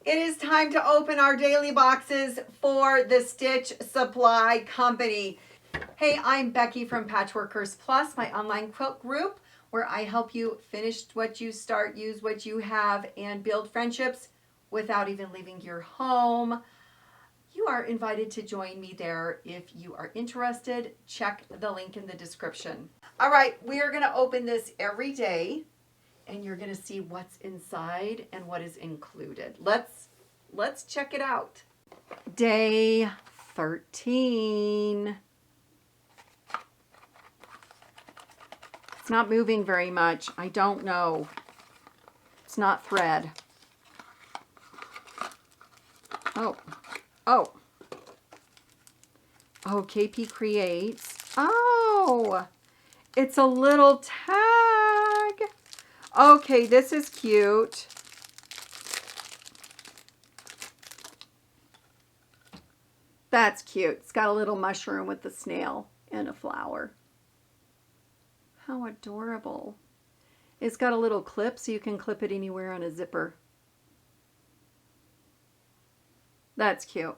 It is time to open our daily boxes for the Stitch Supply Company. Hey, I'm Becky from Patchworkers Plus, my online quilt group, where I help you finish what you start, use what you have, and build friendships without even leaving your home. You are invited to join me there if you are interested. Check the link in the description. All right, we are going to open this every day, and you're going to see what's inside and what is included. Let's check it out. Day 13. It's not moving very much. I don't know. It's not thread. Oh. Oh, KP Creates. Oh, it's a little tag. Okay, this is cute. That's cute. It's got a little mushroom with a snail and a flower. How adorable. It's got a little clip so you can clip it anywhere on a zipper. That's cute.